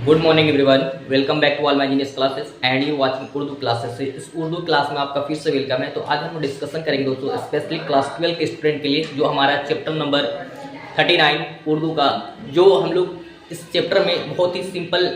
Good morning everyone, welcome back to all my genius classes and you watching Urdu classes. इस Urdu class में आपका फिर से वेलकम है। तो आज हम डिस्कशन करेंगे दोस्तों स्पेशली क्लास 12 के स्टूडेंट के लिए जो हमारा चैप्टर नंबर 39 उर्दू का, जो हम लोग इस चैप्टर में बहुत ही सिंपल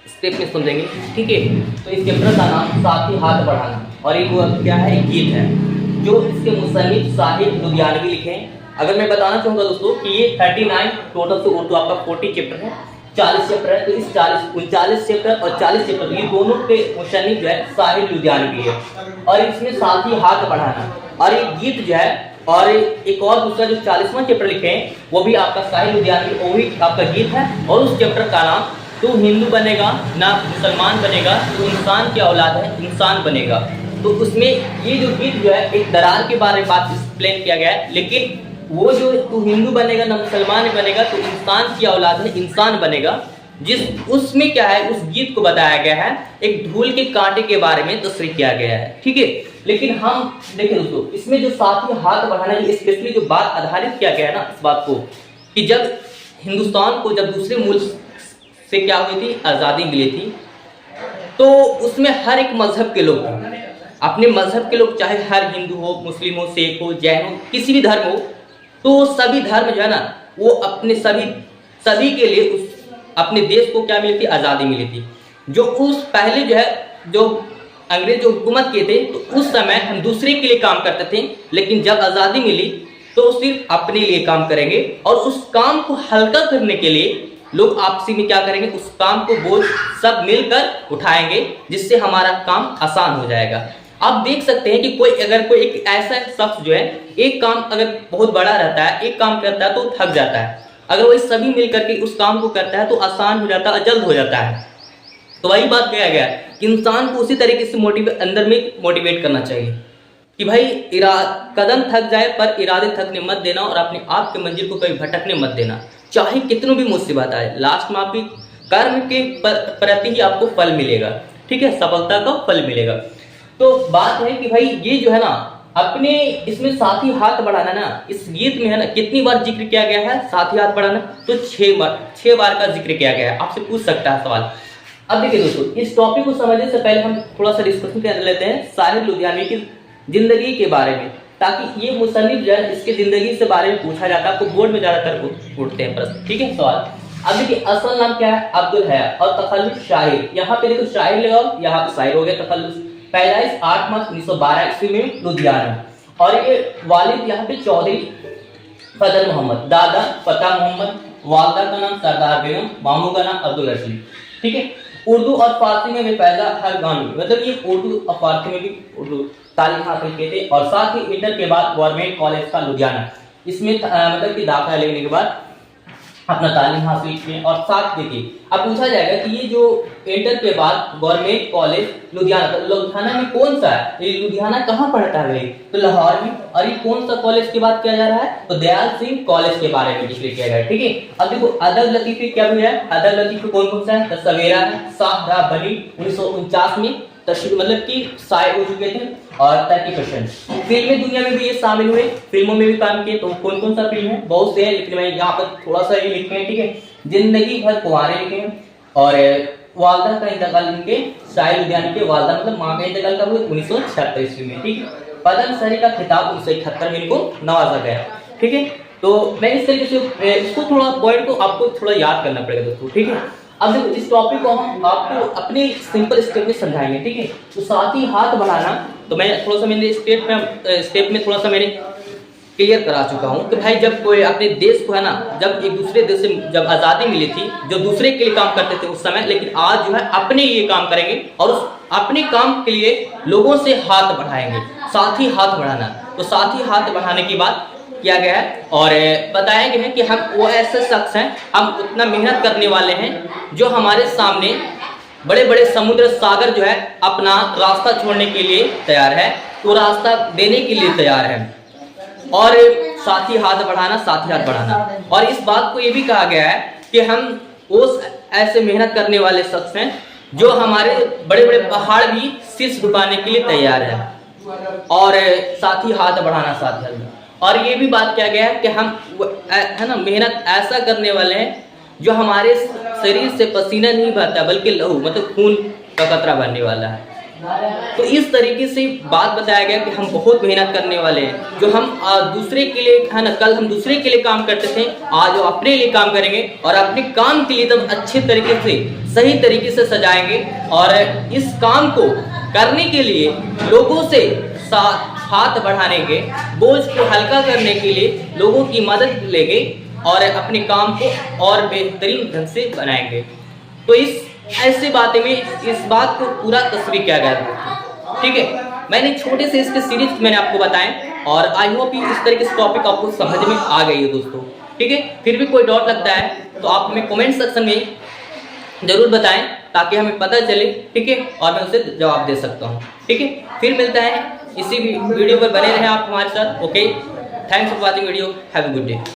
स्टेप में समझेंगे। ठीक है, तो इस चैप्टर का नाम साथ ही हाथ बढ़ाना और एक क्या है, एक गीत है जो इसके मुसन्निफ साहिब लुधियानवी लिखे हैं। अगर मैं बताना चाहूँगा दोस्तों कि ये 39 टोटल से उर्दू आपका 40 चैप्टर है, 40 चैप्टर है। तो इस 39 चैप्टर और 40 चैप्टर ये दोनों के मुसन्निफ जो है साहिब लुधियानवी है। और इसमें साथ ही हाथ बढ़ाना और एक गीत जो है, और एक और दूसरा जो 40वां चैप्टर लिखे हैं वो भी आपका साहिब लुधियानवी, वो भी आपका गीत है। और उस चैप्टर का नाम तू हिंदू बनेगा ना मुसलमान बनेगा, तू इंसान की औलाद है इंसान बनेगा। तो उसमें ये जो गीत जो है एक दरार के बारे में बात एक्सप्लेन किया गया है, लेकिन वो जो तू हिंदू बनेगा ना मुसलमान बनेगा, तो इंसान की औलाद है इंसान बनेगा, जिस उसमें क्या है, उस गीत को बताया गया है एक धूल के कांटे के बारे में तस्वीर किया गया है। ठीक है, लेकिन हम देखें दोस्तों, इसमें जो साथ ही हाथ बढ़ाना है स्पेशली जो बात आधारित किया गया है ना इस बात को, कि जब हिंदुस्तान को जब दूसरे मुल्क से क्या हुई थी, आज़ादी मिली थी, तो उसमें हर एक मजहब के लोग, अपने मजहब के लोग, चाहे हर हिंदू हो, मुस्लिम हो, सिख हो, जैन हो, किसी भी धर्म हो, तो सभी धर्म जो है ना वो अपने सभी के लिए उस अपने देश को क्या मिली थी, आज़ादी मिली थी। जो उस पहले जो है, जो अंग्रेज जो हुकूमत किए थे, तो उस समय हम दूसरे के लिए काम करते थे, लेकिन जब आज़ादी मिली तो सिर्फ अपने लिए काम करेंगे। और उस काम को हल्का करने के लिए लोग आपसी में क्या करेंगे, उस काम को बोझ सब मिलकर उठाएंगे, जिससे हमारा काम आसान हो जाएगा। आप देख सकते हैं कि कोई एक ऐसा शख्स जो है एक काम अगर बहुत बड़ा रहता है, एक काम करता है तो थक जाता है, अगर वही सभी मिलकर के उस काम को करता है तो आसान हो जाता है, जल्द हो जाता है। तो वही बात कहा गया है कि इंसान को उसी तरीके से अंदर में मोटिवेट करना चाहिए कि भाई कदम थक जाए पर इरादे थकने मत देना, और अपने आप के मंजिल को कभी भटकने मत देना, चाहे कितनों भी मुसीबत आए। लास्ट में आपकी कर्म के प्रति ही आपको फल मिलेगा। ठीक है, सफलता का फल मिलेगा। तो बात है कि भाई ये जो है ना अपने इसमें साथ ही हाथ बढ़ाना ना, इस गीत में है ना कितनी बार जिक्र किया गया है साथ ही हाथ बढ़ाना, तो 6 बार का जिक्र किया गया है। आपसे पूछ सकता है सवाल। अब देखिए दोस्तों, इस टॉपिक को समझने से पहले हम थोड़ा सा डिस्कशन कर लेते हैं साहिब लुधियानवी की जिंदगी के बारे में, ताकि ये मुसन्निफ जो है इसके जिंदगी से बारे में पूछा जाता है, आपको बोर्ड में ज्यादातर उठते हैं प्रश्न। ठीक है, सवाल। अब देखिए असल नाम क्या है, अब्दुल हया, और तखल्लुस शाहिर। यहाँ पे देखो शाहिर लगाओ, यहाँ पे शाहिर हो गया। तखल्लुस पैदाइश 8 मार्च 1912 ईस्वी में लुधियाना, और ये वालिद यहाँ पे चौधरी फजल मोहम्मद, दादा फतेह मोहम्मद, वालदा का नाम सरदार बेगम, मामू का नाम अब्दुल रशीद। ठीक है, उर्दू और फारसी में बेफायदा हर गान, मतलब ये उर्दू और फारसी में भी उर्दू तालीम हासिल किए थे। और साथ ही इंटर के बाद गवर्नमेंट कॉलेज का लुधियाना, इसमें मतलब कि दाखिला लेने के बाद अपना तालीम हासिल किए। और साथ देखिए अब पूछा जाएगा कि ये जो इंटर के बाद गवर्नमेंट कॉलेज लुधियाना, तो लुधियाना में कौन सा है, ये लुधियाना कहाँ पड़ता है, तो लाहौर में। और ये कौन सा कॉलेज की बात किया जा रहा है, तो दयाल सिंह कॉलेज के बारे में जिक्र किया गया है। ठीक है, अब देखो अदब लतीफे क्या भी है, अदब लतीफे कौन कौन सा है, सवेरा है, साहरा बनी 1949 में मतलब कि शाये हो चुके थे। और 30% फिल्मी दुनिया में भी ये शामिल हुए, फिल्मों में भी काम किए। तो कौन कौन सा फिल्म है, बहुत से हैं, लेकिन मैं यहाँ पर थोड़ा सा ये लिखे हैं। ठीक है, जिंदगी भर कुंवारे लिखे हैं। और वालदा का इंतकाल इनके शाहिब लुधियानवी के वालदा मतलब माँ का इंतकाल कब हुआ, 1976 ईस्वी में। ठीक है, पद्मश्री का खिताब 1971 में इनको नवाजा गया। ठीक है, तो मैं इस तरीके से इसको थोड़ा पॉइंट को आपको थोड़ा याद करना पड़ेगा दोस्तों। ठीक है, अब देखो इस टॉपिक को हम आपको अपने सिंपल स्टेप में समझाएंगे। ठीक है, तो साथ ही हाथ बढ़ाना, तो मैं थोड़ा सा मैंने स्टेप में थोड़ा सा मैंने क्लियर करा चुका हूँ कि भाई जब कोई अपने देश को है ना, जब एक दूसरे देश से जब आज़ादी मिली थी, जो दूसरे के लिए काम करते थे उस समय, लेकिन आज जो है अपने लिए काम करेंगे और उस अपने काम के लिए लोगों से हाथ बढ़ाएंगे, साथ ही हाथ बढ़ाना। तो साथ ही हाथ बढ़ाने की बात किया गया है और बताया गया है कि हम वो ऐसे शख्स हैं, हम उतना मेहनत करने वाले हैं जो हमारे सामने बड़े बड़े समुद्र सागर जो है अपना रास्ता छोड़ने के लिए तैयार है, वो रास्ता देने के लिए तैयार है। और साथ ही हाथ बढ़ाना, साथ ही हाथ बढ़ाना। और इस बात को ये भी कहा गया है कि हम उस ऐसे मेहनत करने वाले शख्स हैं जो हमारे बड़े बड़े पहाड़ भी शीर्ष झुकाने के लिए तैयार है। और साथ ही हाथ बढ़ाना, साथ ही हाथ। और ये भी बात किया गया है कि हम है ना मेहनत ऐसा करने वाले हैं जो हमारे शरीर से पसीना नहीं बहता बल्कि लहू मतलब खून का कतरा बहने वाला है। तो इस तरीके से बात बताया गया कि हम बहुत मेहनत करने वाले हैं। जो हम दूसरे के लिए है ना, कल हम दूसरे के लिए काम करते थे, आज वो अपने लिए काम करेंगे और अपने काम के लिए तब अच्छे तरीके से सही तरीके से सजाएंगे और इस काम को करने के लिए लोगों से हाथ बढ़ानेंगे, बोझ को हल्का करने के लिए लोगों की मदद लेंगे और अपने काम को और बेहतरीन ढंग से बनाएंगे। तो इस ऐसी बातें में इस बात को पूरा तस्वीर किया गया था। ठीक है, मैंने छोटे से इसके सीरीज मैंने आपको बताए और आई होप इस तरह के टॉपिक आपको समझ में आ गई है दोस्तों। ठीक है, फिर भी कोई डाउट लगता है तो आप हमें कमेंट सेक्शन में जरूर बताएं ताकि हमें पता चले। ठीक है, और मैं उसे जवाब दे सकता हूँ। ठीक है, फिर मिलता है इसी वीडियो पर, बने रहें आप हमारे साथ। Okay, thanks for watching video, have a good day.